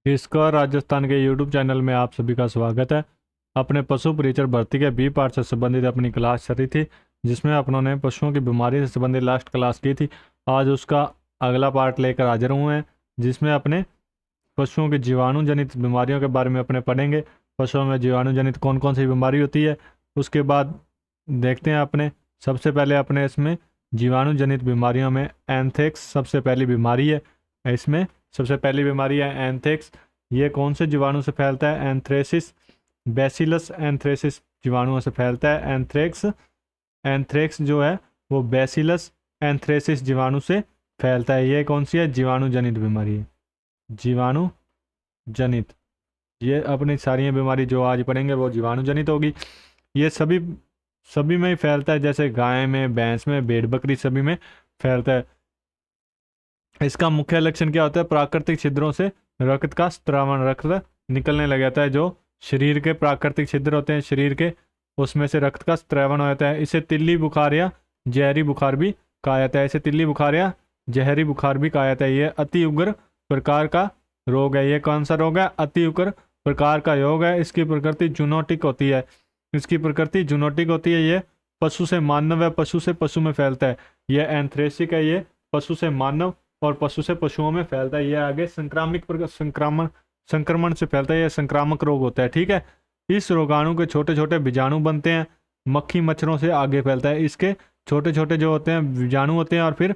इसका राजस्थान के YouTube channel में आप सभी का स्वागत है। अपने पशु परिचर भर्ती के बी पार्ट से संबंधित अपनी क्लास चल रही थी, जिसमें अपनों ने पशुओं की बीमारी से संबंधित लास्ट क्लास की थी। आज उसका अगला पार्ट लेकर हाजिर हुए हैं, जिसमें अपने पशुओं की जीवाणु जनित बीमारियों के बारे में अपने पढ़ेंगे। पशुओं में जीवाणु जनित कौन कौन सी बीमारी होती है, उसके बाद देखते हैं अपने। सबसे पहले अपने इसमें जीवाणु जनित बीमारियों में एंथ्रेक्स सबसे पहली बीमारी है। इसमें सबसे पहली बीमारी है एंथ्रेक्स। ये कौन से जीवाणु से फैलता है? एंथ्रेसिस, बैसिलस एंथ्रेसिस जीवाणुओं से फैलता है। एंथ्रेक्स जो है वो बैसिलस एंथ्रेसिस जीवाणु से फैलता है। ये कौन सी है? जीवाणु जनित बीमारी है, जीवाणु जनित। ये अपनी सारी बीमारी जो आज पढ़ेंगे वो जीवाणु जनित होगी। ये सभी में ही फैलता है, जैसे गाय में, भैंस में, भेड़ बकरी सभी में फैलता है। इसका मुख्य लक्षण क्या होता है? प्राकृतिक छिद्रों से रक्त का स्त्रावण, रक्त निकलने लग जाता है। जो शरीर के प्राकृतिक छिद्र होते हैं शरीर के, उसमें से रक्त का स्त्रावण हो जाता है। इसे तिल्ली बुखार या जहरी बुखार भी कहा जाता है। इसे तिल्ली बुखार या जहरी बुखार भी कहा जाता है। ये अति उग्र प्रकार का रोग है। ये कौन सा रोग है? अति उग्र प्रकार का योग है। इसकी प्रकृति जूनोटिक होती है। इसकी प्रकृति जूनोटिक होती है। ये पशु से मानव है, पशु से पशु में फैलता है। ये एंथ्रेसिक है। ये पशु से मानव और पशु से पशुओं में फैलता है। यह आगे संक्रमण से फैलता है। यह संक्रामक रोग होता है। ठीक है। इस रोगाणु के छोटे छोटे बीजाणु बनते हैं, मक्खी मच्छरों से आगे फैलता है। इसके छोटे छोटे जो होते हैं बीजाणु होते हैं और फिर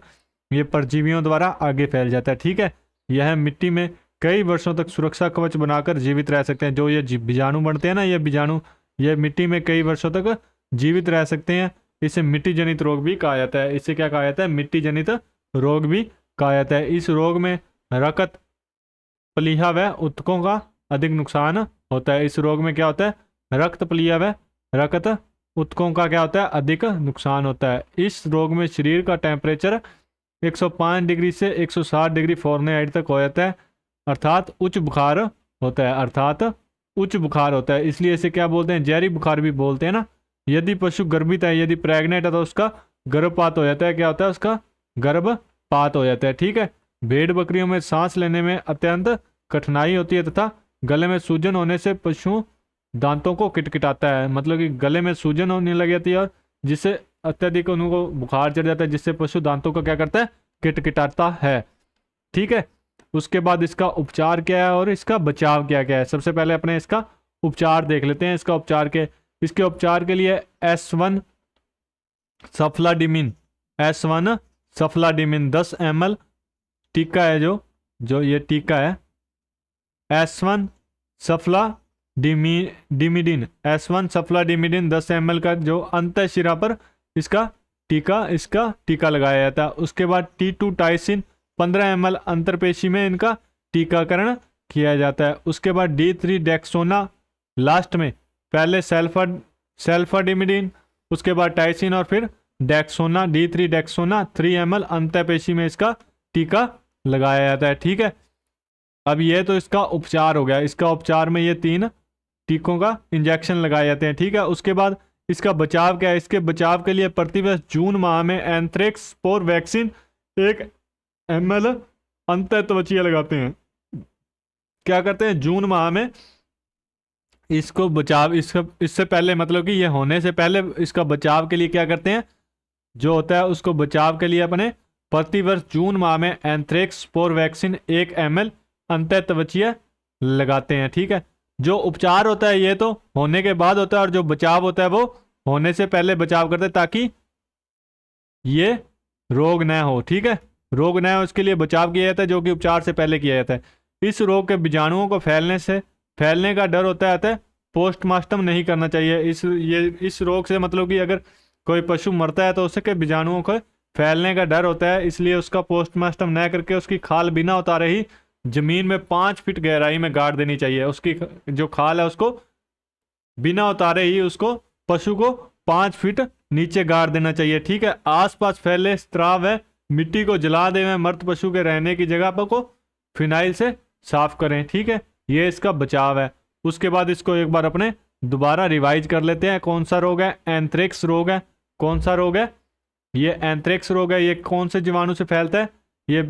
ये परजीवियों द्वारा आगे फैल जाता है। ठीक है। यह मिट्टी में कई वर्षों तक सुरक्षा कवच बनाकर जीवित रह सकते हैं। जो ये बीजाणु बनते हैं ना, ये बीजाणु ये मिट्टी में कई वर्षों तक जीवित रह सकते हैं। इसे मिट्टी जनित रोग भी कहा जाता है। इसे क्या कहा जाता है? मिट्टी जनित रोग भी कहा जाता है। इस रोग में रक्त प्लीहा व ऊतकों का अधिक नुकसान होता है। इस रोग में क्या होता है? रक्त प्लीहा व रक्त ऊतकों का क्या होता है? अधिक नुकसान होता है। इस रोग में शरीर का टेम्परेचर 105 डिग्री से 160 डिग्री फ़ारेनहाइट तक हो जाता है, अर्थात उच्च बुखार होता है। इसलिए इसे क्या बोलते हैं? जहरी बुखार भी बोलते हैं ना। यदि पशु गर्भित है, यदि प्रेग्नेंट है, तो उसका गर्भपात हो जाता है। क्या होता है? उसका गर्भपात हो जाता है। ठीक है। भेड़ बकरियों में सांस लेने में अत्यंत कठिनाई होती है तथा गले में सूजन होने से पशु दांतों को किटकिटाता है। मतलब कि गले में सूजन होने लग जाती है और जिससे अत्यधिक उनको बुखार चढ़ जाता है, जिससे पशु दांतों को क्या करता है? किटकिटाता है। ठीक है। उसके बाद इसका उपचार क्या है और इसका बचाव क्या क्या है? सबसे पहले अपने इसका उपचार देख लेते हैं। इसके उपचार के लिए S1 सफ्लाडिमिन 10 ml टीका है। जो ये टीका है S1 सफ्लाडिमिडिन 10 ml का जो अंत शिरा पर इसका टीका लगाया जाता है। उसके बाद T2 टाइसिन 15 ml अंतरपेशी में इनका टीकाकरण किया जाता है। उसके बाद D3 डेक्सोना लास्ट में, पहले सेल्फाडिमिडिन, उसके बाद टाइसिन और फिर डेक्सोना, D3 डेक्सोना 3 ml अंतःपेशी में इसका टीका लगाया जाता है। ठीक है। अब ये तो इसका उपचार हो गया। इसका उपचार में ये 3 टीकों का इंजेक्शन लगाए जाते हैं। ठीक है। उसके बाद इसका बचाव क्या है? इसके बचाव के लिए प्रतिवर्ष जून माह में एंथ्रेक्स स्पोर वैक्सीन 1 ml अंतःत्वचीय लगाते हैं। क्या करते हैं? जून माह में इसको बचाव, इससे पहले, मतलब कि ये होने से पहले इसका बचाव के लिए क्या करते हैं? जो होता है उसको बचाव के लिए अपने प्रतिवर्ष जून माह में एंथ्रेक्स स्पोर वैक्सीन 1 ml अंतःत्वचीय लगाते हैं। ठीक है। जो उपचार होता है ये तो होने के बाद होता है, और जो बचाव होता है वो होने से पहले बचाव करते हैं, ताकि ये रोग न हो। ठीक है। रोग न हो इसके लिए बचाव किया जाता है, जो कि उपचार से पहले किया जाता है। इस रोग के बीजाणुओं को फैलने का डर होता है। पोस्टमार्टम नहीं करना चाहिए। इस रोग से, मतलब कि अगर कोई पशु मरता है तो उसके बीजाणुओं को फैलने का डर होता है, इसलिए उसका पोस्टमार्टम न करके उसकी खाल बिना उतारे ही जमीन में 5 फीट गहराई में गाड़ देनी चाहिए। उसकी जो खाल है उसको बिना उतारे ही उसको पशु को 5 फीट नीचे गाड़ देना चाहिए। ठीक है। आसपास फैले स्त्राव है मिट्टी को जला दें। मृत पशु के रहने की जगह पर को फिनाइल से साफ करें। ठीक है। ये इसका बचाव है। उसके बाद इसको एक बार अपने दोबारा रिवाइज कर लेते हैं। कौन सा रोग है? एंथ्रेक्स रोग है। कौन सा रोग है? ये एंथ्रेक्स रोग है। ये कौन से जीवाणु से फैलता है? ये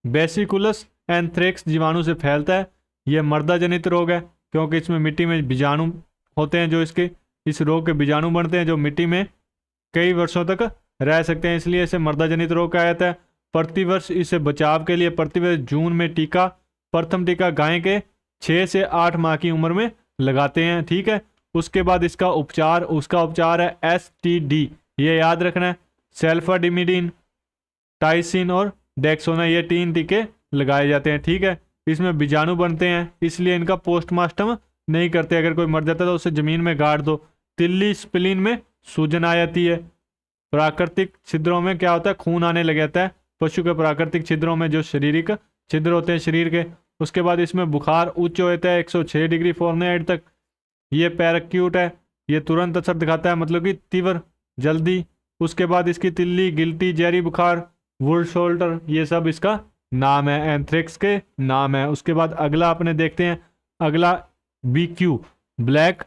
बेसिकुलस एंथ्रेक्स जीवाणु से फैलता है। यह मर्दा जनित रोग है क्योंकि इसमें मिट्टी में बीजाणु होते हैं जो इस रोग के बीजाणु बनते हैं जो मिट्टी में कई वर्षों तक रह सकते हैं, इसलिए इसे मर्दा जनित रोग कहा जाता है। प्रतिवर्ष इसे बचाव के लिए प्रतिवर्ष जून में प्रथम टीका गाय के 6 से 8 माह की उम्र में लगाते हैं। ठीक है, उसके बाद उसका उपचार है STD, ये याद रखना है। सल्फाडिमिडिन, टाइसिन और डेक्सोना, ये 3 टीके लगाए जाते हैं। ठीक है, इसमें बीजाणु बनते हैं इसलिए इनका पोस्टमार्टम नहीं करते। अगर कोई मर जाता है तो उसे जमीन में गाड़ दो। तिल्ली स्प्लीन में सूजन आ जाती है। प्राकृतिक छिद्रों में क्या होता है, खून आने लग जाता है पशु के प्राकृतिक छिद्रों में जो शारीरिक छिद्र होते हैं शरीर के। उसके बाद इसमें बुखार उच्च होता है 106 डिग्री फ़ारेनहाइट तक। ये पैराक्यूट है, ये तुरंत असर दिखाता है, मतलब कि तीव्र जल्दी। उसके बाद इसकी तिल्ली, गिल्टी, जहरी बुखार, वुड शोल्डर, ये सब इसका नाम है, एंथ्रेक्स के नाम है। उसके बाद अगला अपने देखते हैं, अगला BQ ब्लैक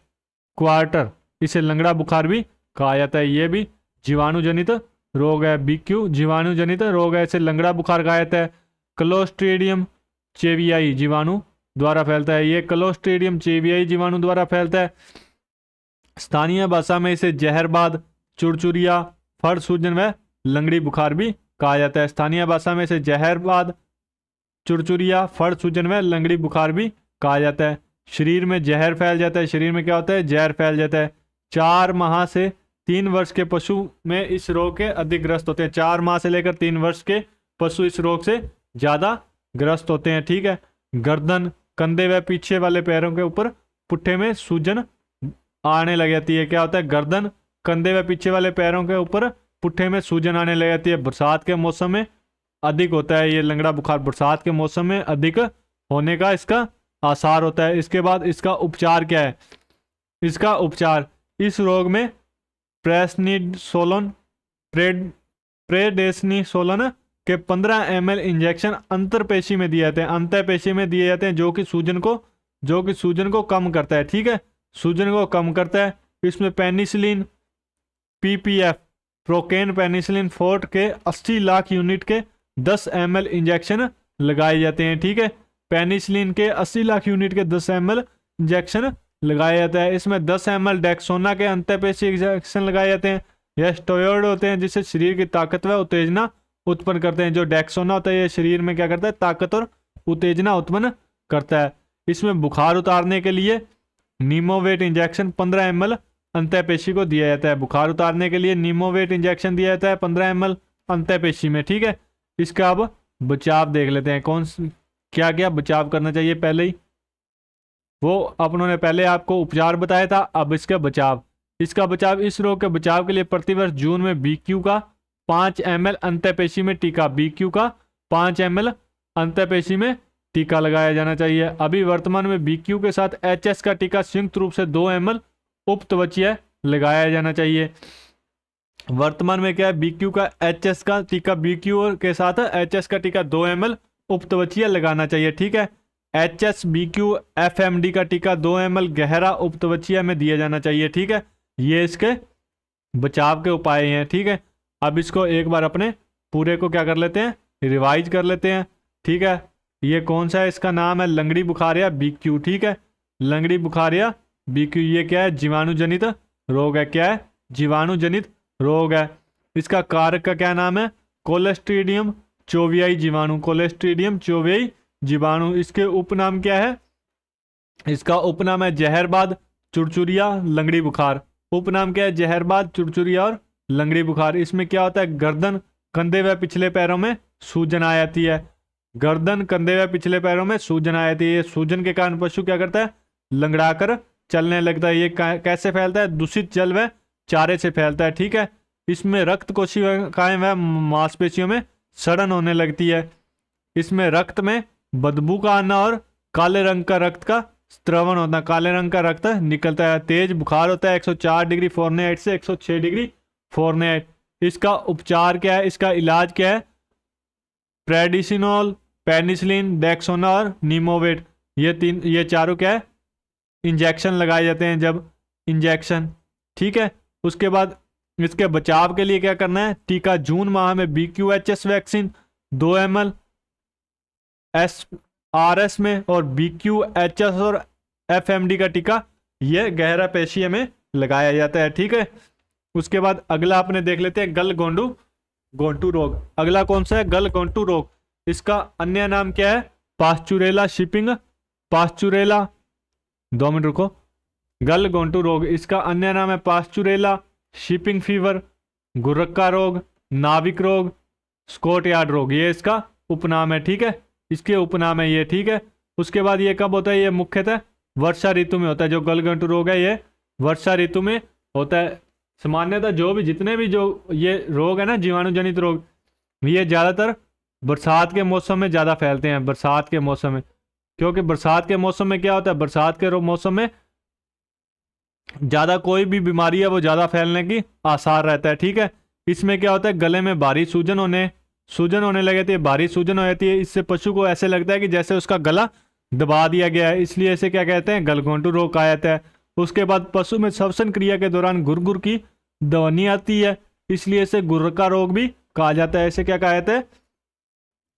क्वार्टर, इसे लंगड़ा बुखार भी कहा जाता है। ये भी जीवाणु जनित रोग है। BQ जीवाणु जनित रोग है, इसे लंगड़ा बुखार कहा जाता है। क्लोस्ट्रीडियम चेवियाई जीवाणु द्वारा फैलता है। ये क्लोस्ट्रीडियम चेवियाई जीवाणु द्वारा फैलता है। स्थानीय भाषा में इसे जहरबाद, चुरचुरिया, फड़ सूजन व लंगड़ी बुखार भी कहा जाता है। स्थानीय भाषा में इसे जहरबाद, चुरचुरिया, फड़ सूजन व लंगड़ी बुखार भी कहा जाता है। शरीर में जहर फैल जाता है। शरीर में क्या होता है, जहर फैल जाता है। 4 माह से 3 वर्ष के पशु में इस रोग के अधिक ग्रस्त होते हैं। 4 माह से लेकर 3 वर्ष के पशु इस रोग से ज्यादा ग्रस्त होते हैं। ठीक है, गर्दन, कंधे व पीछे वाले पैरों के ऊपर पुट्ठे में सूजन आने लग जाती है। क्या होता है, गर्दन, कंधे व पीछे वाले पैरों के ऊपर पुट्ठे में सूजन आने लग जाती है। बरसात के मौसम में अधिक होता है ये लंगड़ा बुखार, बरसात के मौसम में अधिक होने का इसका आसार होता है। इसके बाद इसका उपचार क्या है, इसका उपचार, इस रोग में प्रेडेनिसोलोन के 15 ml इंजेक्शन अंतरपेशी में दिए जाते हैं, अंतःपेशी में दिए जाते हैं, जो कि सूजन को कम करता है। ठीक है, सूजन को कम करता है। इसमें penicillin PPF procaine penicillin fort के 80 लाख यूनिट के 10 ml इंजेक्शन लगाए जाते हैं। ठीक है, पेनिसिलिन के 80 लाख यूनिट के 10 ml इंजेक्शन लगाया जाता है। इसमें 10 ml डेक्सोना के अंतःपेशी इंजेक्शन लगाए जाते हैं। यह स्टेरॉयड होते हैं जिससे शरीर की ताकत व उत्तेजना उत्पन्न करते हैं। जो डेक्सोना होता है ये शरीर में क्या करता है, ताकत और उत्तेजना उत्पन्न करता है। इसमें बुखार उतारने के लिए नीमोवेट इंजेक्शन 15 ml अंतःपेशी को दिया जाता है। बुखार उतारने के लिए नीमोवेट इंजेक्शन दिया जाता है 15 ml अंतःपेशी में। ठीक है, इसका अब बचाव देख लेते हैं, क्या क्या बचाव करना चाहिए। पहले ही वो अपनों ने पहले आपको उपचार बताया था, अब इसका बचाव। इस रोग के बचाव के लिए प्रतिवर्ष जून में BQ का 5 ml अंतःपेशी में टीका, BQ का 5 ml अंतःपेशी में टीका लगाया जाना चाहिए। अभी वर्तमान में BQ के साथ HS का टीका संयुक्त रूप से 2 ml उपत्वचीय लगाया जाना चाहिए। वर्तमान में क्या है, BQ का HS का टीका, BQ के साथ HS का टीका 2 ml उपत्वचीय लगाना चाहिए। ठीक है, HS BQ FMD का टीका 2 ml गहरा उपत्वचीय में दिया जाना चाहिए। ठीक है, ये इसके बचाव के उपाय हैं। ठीक है, अब इसको एक बार अपने पूरे को क्या कर लेते हैं, रिवाइज कर लेते हैं। ठीक है, ये कौन सा है, इसका नाम है लंगड़ी बुखारिया BQ। ठीक है, लंगड़ी बुखारिया BQ, ये क्या है, जीवाणु जनित रोग है। क्या है, जीवाणु जनित रोग है। इसका कारक का क्या नाम है, कोलेस्ट्रीडियम चोवियाई जीवाणु, कोलेस्ट्रीडियम चोवियाई जीवाणु। इसके उपनाम क्या है, इसका उपनाम है जहरबाद, चुरचुरिया, लंगड़ी बुखार। उपनाम क्या है, जहरबाद, चुरचुरिया और लंगड़ी बुखार। इसमें क्या होता है, गर्दन, कंधे व पिछले पैरों में सूजन आ जाती है। गर्दन, कंधे व पिछले पैरों में सूजन आ जाती है। सूजन के कारण पशु क्या करता है, लंगड़ाकर चलने लगता है। ये कैसे फैलता है, दूषित जल व चारे से फैलता है। ठीक है, इसमें रक्त कोशिकाएं व मांसपेशियों में सड़न होने लगती है। इसमें रक्त में बदबू का आना और काले रंग का रक्त का स्त्रवण होता है, काले रंग का रक्त निकलता है। तेज बुखार होता है 104 डिग्री फ़ारेनहाइट से 106 डिग्री फ़ारेनहाइट। इसका उपचार क्या है, इसका इलाज क्या है, प्रेडिसिनोल, पेनिसिलिन, डेक्सोना और नीमोवेट, ये चारों क्या है, इंजेक्शन लगाए जाते हैं जब इंजेक्शन। ठीक है, उसके बाद इसके बचाव के लिए क्या करना है, टीका जून माह में BQHS वैक्सीन 2 ml SRS में, और BQHS और FMD का टीका ये गहरा पेशिया में लगाया जाता है। ठीक है, उसके बाद अगला अपने देख लेते हैं गलघोंटू रोग। अगला कौन सा है? गलघोंटू रोग। इसका अन्य नाम क्या है? पास्चुरेला शिपिंग, पास्चुरेला, 2 मिनट रुको। गलघोंटू रोग, इसका अन्य नाम है पास्चुरेला शिपिंग फीवर, गुर्रक्का रोग, नाविक रोग, स्कॉट यार्ड रोग, ये इसका उपनाम है। ठीक है, इसके उपनाम है ये। ठीक है, उसके बाद ये कब होता है? ये मुख्यतः वर्षा ऋतु में होता है। जो गलघोंटू रोग है ये वर्षा ऋतु में होता है। सामान्यतः जो भी जितने भी जो ये रोग है ना, जीवाणु जनित रोग, ये ज़्यादातर बरसात के मौसम में ज़्यादा फैलते हैं। बरसात के मौसम में, क्योंकि बरसात के मौसम में क्या होता है? बरसात के मौसम में ज़्यादा कोई भी बीमारी है वो ज़्यादा फैलने की आसार रहता है। ठीक है, इसमें क्या होता है? गले में भारी सूजन होने लग जाती है, भारी सूजन हो जाती है। इससे पशु को ऐसे लगता है कि जैसे उसका गला दबा दिया गया है, इसलिए इसे क्या कहते हैं? गलघोंटू रोग कहा जाता है। उसके बाद पशु में श्वसन क्रिया के दौरान गुरगुर की ध्वनि आती है, इसलिए इसे गुर्रक्का रोग भी कहा जाता है। इसे क्या कहा जाता है?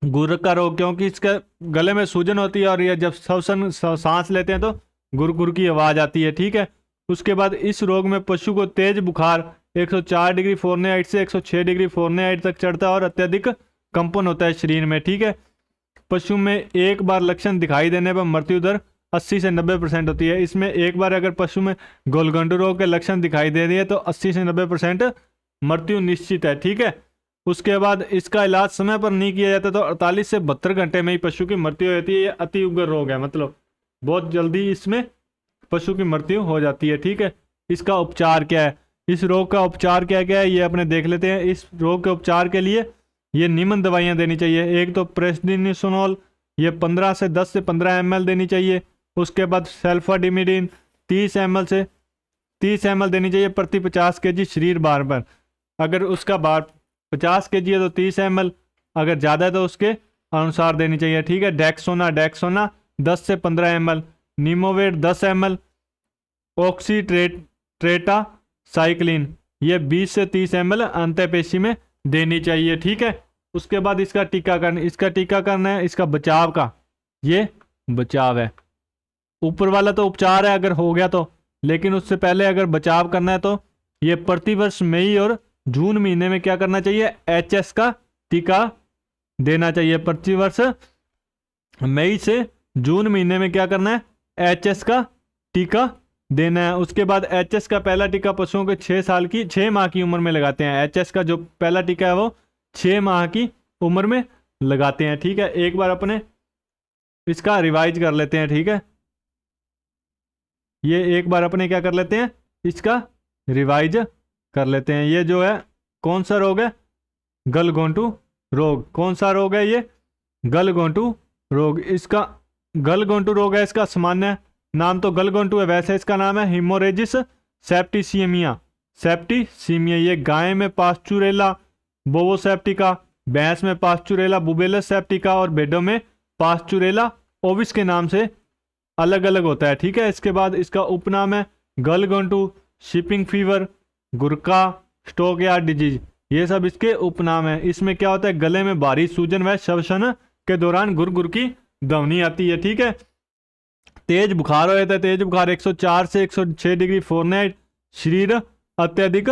गुर्रक्का रोग, क्योंकि इसके गले में सूजन होती है और ये जब श्वसन सांस लेते हैं तो गुरगुर की आवाज आती है। ठीक है, उसके बाद इस रोग में पशु को तेज बुखार 104 डिग्री फ़ारेनहाइट से 106 डिग्री फ़ारेनहाइट तक चढ़ता है और अत्यधिक कंपन होता है शरीर में। ठीक है, पशु में एक बार लक्षण दिखाई देने पर मृत्यु दर 80 से 90% होती है। इसमें एक बार अगर पशु में गलघोंटू रोग के लक्षण दिखाई दे दिए तो 80 से 90% मृत्यु निश्चित है। ठीक है, उसके बाद इसका इलाज समय पर नहीं किया जाता तो 48 से 72 घंटे में ही पशु की मृत्यु हो जाती है। ये अति उग्र रोग है, मतलब बहुत जल्दी इसमें पशु की मृत्यु हो जाती है। ठीक है, इसका उपचार क्या है? इस रोग का उपचार क्या क्या है ये अपने देख लेते हैं। इस रोग के उपचार के लिए ये निम्न दवाइयाँ देनी चाहिए। एक तो प्रेसडिनिसोनोल, ये 10 से 15 ml देनी चाहिए। उसके बाद सल्फाडिमिडीन 30 ml देनी चाहिए प्रति 50 kg शरीर भार पर। अगर उसका भार 50 kg है तो 30 ml, अगर ज़्यादा है तो उसके अनुसार देनी चाहिए। ठीक है, डेक्सोना 10 से 15 ml, नीमोवेट 10 ml, ऑक्सीट्रेटा साइक्लिन ये 20 से 30 ml अंतःपेशी में देनी चाहिए। ठीक है, उसके बाद इसका टीकाकरण है। इसका बचाव का ये बचाव है। ऊपर वाला तो उपचार है अगर हो गया तो, लेकिन उससे पहले अगर बचाव करना है तो ये प्रतिवर्ष मई और जून महीने में क्या करना चाहिए? HS का टीका देना चाहिए। प्रतिवर्ष मई से जून महीने में क्या करना है? HS का टीका देना है। उसके बाद HS का पहला टीका पशुओं के 6 माह की उम्र में लगाते हैं। HS का जो पहला टीका है वो 6 माह की उम्र में लगाते हैं। ठीक है, एक बार अपने इसका रिवाइज कर लेते हैं। ठीक है, ये एक बार अपने क्या कर लेते हैं? इसका रिवाइज कर लेते हैं। ये जो है कौन सा रोग है? गलघोंटू रोग। कौन सा रोग है ये? गलघोंटू रोग। इसका गलघोंटू रोग है, इसका सामान्य नाम तो गलघोंटू है, वैसे इसका नाम है हिमोरेजिस सेप्टिसीमिया। ये गाय में पास्चुरेला बोवोसेप्टिका, भैंस में पास्चुरेला बुबेलस सेप्टिका और भेड़ों में पास्चुरेला ओविस के नाम से अलग अलग होता है। ठीक है, इसके बाद इसका उपनाम है गलघोंटू शिपिंग फीवर, गुर्का, स्टॉक यार्ड डिजीज, ये सब इसके उपनाम है। इसमें क्या होता है? गले में भारी सूजन व श्वसन के दौरान गुरगुर की ध्वनि आती है। ठीक है, तेज बुखार हो जाता है। तेज बुखार 104 से 106 डिग्री फ़ारेनहाइट, शरीर अत्यधिक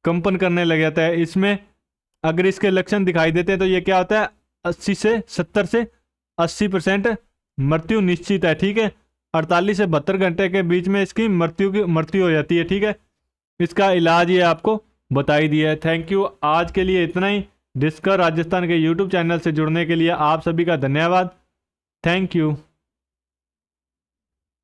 कंपन करने लग जाता है। इसमें अगर इसके लक्षण दिखाई देते हैं तो ये क्या होता है? 70 से 80% मृत्यु निश्चित है। ठीक है, 48 से 72 घंटे के बीच में इसकी मृत्यु हो जाती है। ठीक है, इसका इलाज ये आपको बताई दिया है। थैंक यू, आज के लिए इतना ही। डिस्कवर राजस्थान के YouTube चैनल से जुड़ने के लिए आप सभी का धन्यवाद। Thank you.